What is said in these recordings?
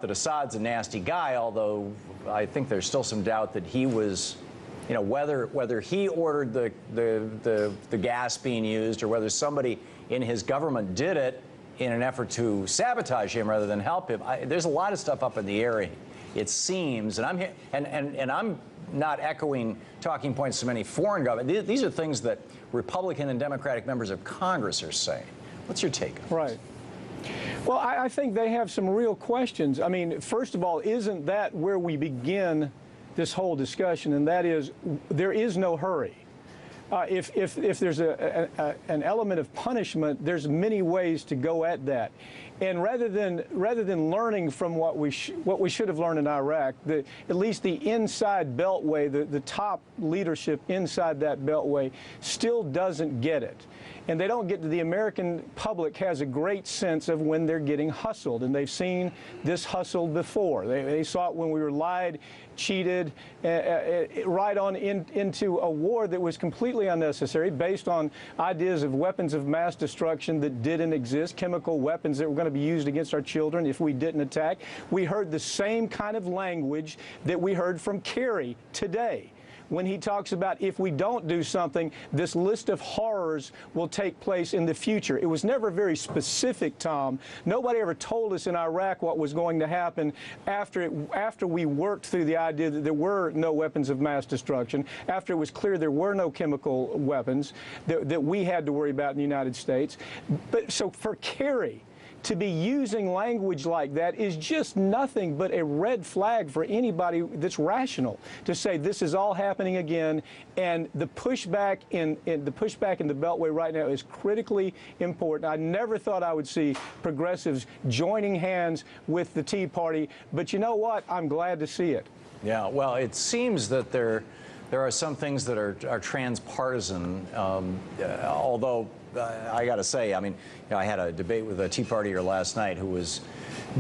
that Assad's a nasty guy, although I think there's still some doubt that he was, whether he ordered the gas being used or whether somebody in his government did it in an effort to sabotage him rather than help him. There's a lot of stuff up in the air, it seems, and I'm not echoing talking points to many foreign governments. These are things that Republican and Democratic members of Congress are saying. What's your take on this? Right. Well, I think they have some real questions. I mean, first of all, isn't that where we begin this whole discussion? And that is, there is no hurry. If there's an element of punishment, there's many ways to go at that. And rather than learning from what we should have learned in Iraq, at least the inside beltway, the top leadership inside that beltway still doesn't get it. And they don't get to, the American public has a great sense of when they're getting hustled, and they've seen this hustle before. They saw it when we were lied, cheated, right on into a war that was completely unnecessary, based on ideas of weapons of mass destruction that didn't exist, chemical weapons that were going to be used against our children if we didn't attack. We heard the same kind of language that we heard from Kerry today, when he talks about if we don't do something, this list of horrors will take place in the future. It was never very specific, Tom. Nobody ever told us in Iraq what was going to happen after we worked through the idea that there were no weapons of mass destruction, after it was clear there were no chemical weapons that we had to worry about in the United States. But so for Kerry to be using language like that is just nothing but a red flag for anybody that's rational, to say this is all happening again. And the pushback in the Beltway right now is critically important. I never thought I would see progressives joining hands with the Tea Party, but you know what? I'm glad to see it. Yeah, well, it seems that there are some things that are transpartisan, although I got to say, I mean, I had a debate with a Tea Partier last night who was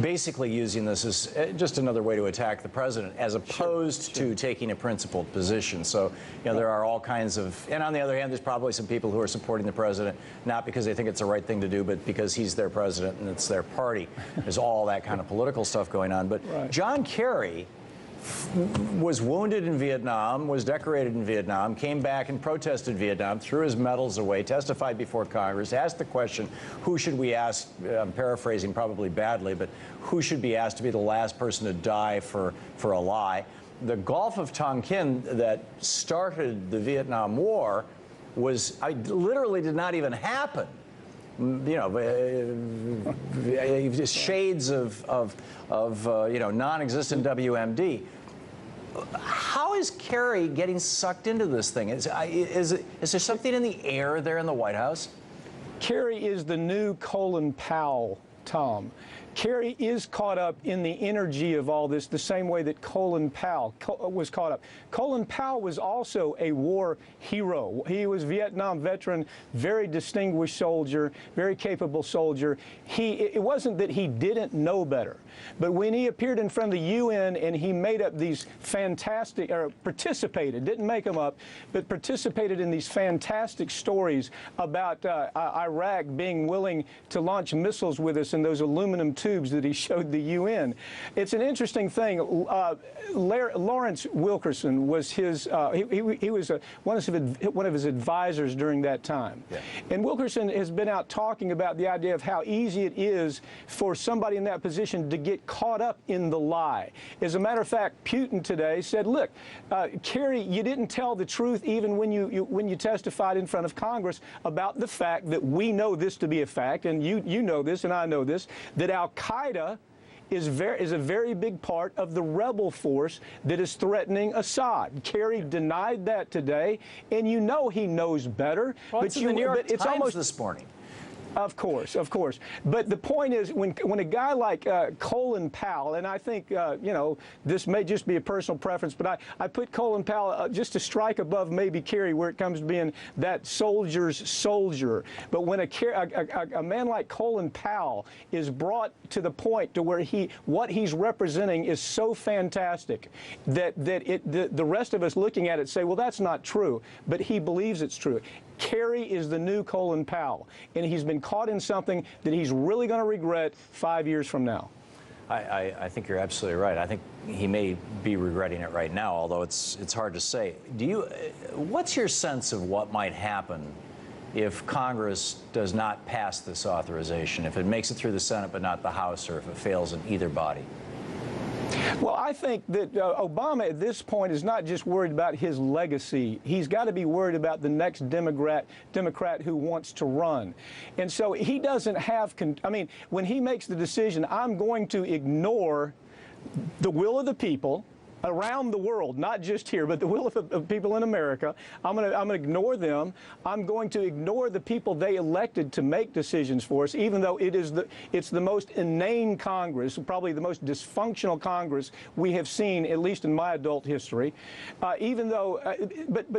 basically using this as just another way to attack the president, as opposed to taking a principled position. So, there are all kinds of, and on the other hand, there's probably some people who are supporting the president, not because they think it's the right thing to do, but because he's their president and it's their party. There's all that kind of political stuff going on. But right. John Kerry was wounded in Vietnam, was decorated in Vietnam, came back and protested Vietnam, threw his medals away, testified before Congress, asked the question, who should we ask, I'm paraphrasing probably badly, but who should be asked to be the last person to die for a lie? The Gulf of Tonkin that started the Vietnam War literally did not even happen. Shades of non-existent WMD. How is Kerry getting sucked into this thing? Is there something in the air there in the White House? Kerry is the new Colin Powell, Tom. Kerry is caught up in the energy of all this the same way that Colin Powell was caught up. Colin Powell was also a war hero. He was a Vietnam veteran, very distinguished soldier, very capable soldier. It wasn't that he didn't know better, but when he appeared in front of the UN and he made up these fantastic, or participated, didn't make them up, but participated in these fantastic stories about Iraq being willing to launch missiles with us in those aluminum tubes that he showed the UN. It's an interesting thing. Lawrence Wilkerson was his, he was one of his advisors during that time. Yeah. And Wilkerson has been out talking about the idea of how easy it is for somebody in that position to get caught up in the lie. As a matter of fact, Putin today said, look, Kerry, you didn't tell the truth even when you testified in front of Congress about the fact that we know this to be a fact, and you know this and I know this, that Al-Qaeda is a very big part of the rebel force that is threatening Assad. Kerry denied that today, and you know he knows better. Well, but it's in the New York Times almost this morning. Of course, of course. But the point is, when a guy like Colin Powell, and I think, this may just be a personal preference, but I put Colin Powell just to strike above maybe Kerry, where it comes to being that soldier's soldier. But when a man like Colin Powell is brought to the point to where what he's representing is so fantastic that the rest of us looking at it say, well, that's not true. But he believes it's true. Kerry is the new Colin Powell, and he's been caught in something that he's really going to regret 5 years from now. I think you're absolutely right. I think he may be regretting it right now, although it's hard to say. What's your sense of what might happen if Congress does not pass this authorization, if it makes it through the Senate but not the House, or if it fails in either body? Well, I think that Obama at this point is not just worried about his legacy. He's got to be worried about the next Democrat who wants to run. And so he doesn't have, I mean, when he makes the decision, I'm going to ignore the will of the people around the world, not just here, but the will of people in America. I'm going to ignore them. I'm going to ignore the people they elected to make decisions for us, even though it's the most inane Congress, probably the most dysfunctional Congress we have seen, at least in my adult history. But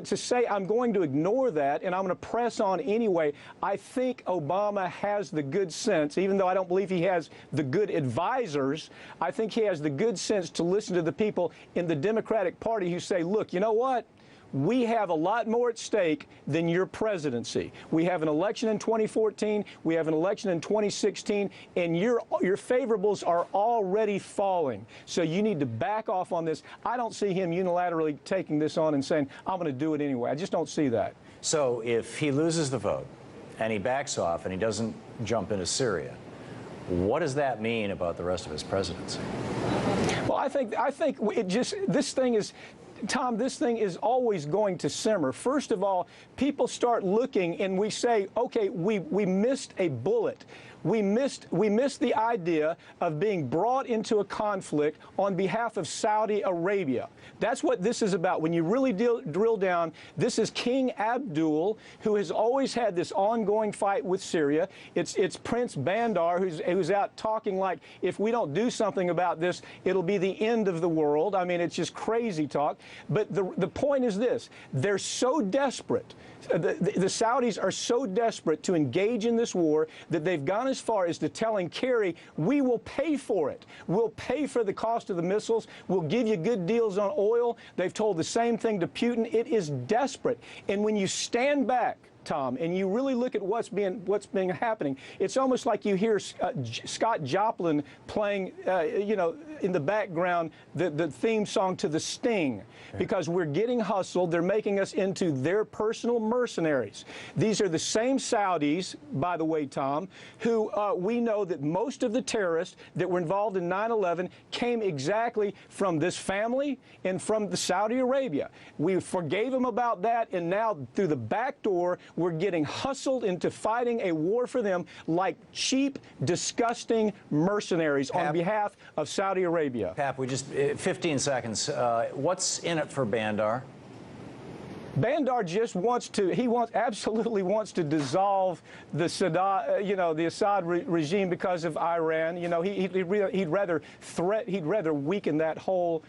to say I'm going to ignore that and I'm going to press on anyway, I think Obama has the good sense, even though I don't believe he has the good advisors, I think he has the good sense to listen to the people in the Democratic Party who say, look, you know what? We have a lot more at stake than your presidency. We have an election in 2014. We have an election in 2016. And your favorables are already falling. So you need to back off on this. I don't see him unilaterally taking this on and saying, I'm going to do it anyway. I just don't see that. So if he loses the vote and he backs off and he doesn't jump into Syria, what does that mean about the rest of his presidency? Well, I think this thing is, Tom, this thing is always going to simmer. First of all, people start looking and we say, okay, we missed a bullet. We missed the idea of being brought into a conflict on behalf of Saudi Arabia. That's what this is about. When you really drill down, this is King Abdul, who has always had this ongoing fight with Syria. It's Prince Bandar, who's out talking like, if we don't do something about this, it'll be the end of the world. I mean, it's just crazy talk. But the point is this: they're so desperate. The Saudis are so desperate to engage in this war that they've gone as far as to telling Kerry, we will pay for it. We'll pay for the cost of the missiles. We'll give you good deals on oil. They've told the same thing to Putin. It is desperate. And when you stand back, Tom, and you really look at what's been happening, it's almost like you hear Scott Joplin playing, in the background, the theme song to The Sting, because we're getting hustled. They're making us into their personal mercenaries. These are the same Saudis, by the way, Tom, who we know that most of the terrorists that were involved in 9/11 came exactly from this family and from the Saudi Arabia. We forgave them about that, and now through the back door, we're getting hustled into fighting a war for them like cheap, disgusting mercenaries on behalf of Saudi Arabia. Pap, we just 15 seconds. What's in it for Bandar? Bandar just absolutely wants to dissolve the Assad regime because of Iran. He'd rather weaken that whole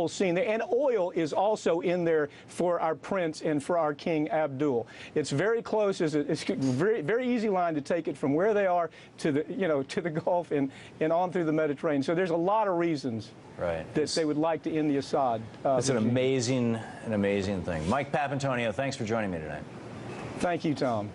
scene. And oil is also in there for our prince and for our King Abdul. It's very close. It's a very, very easy line to take it from where they are to the Gulf and on through the Mediterranean. So there's a lot of reasons that they would like to end the Assad It's an regime. amazing thing. Mike Papantonio, thanks for joining me tonight. Thank you, Tom.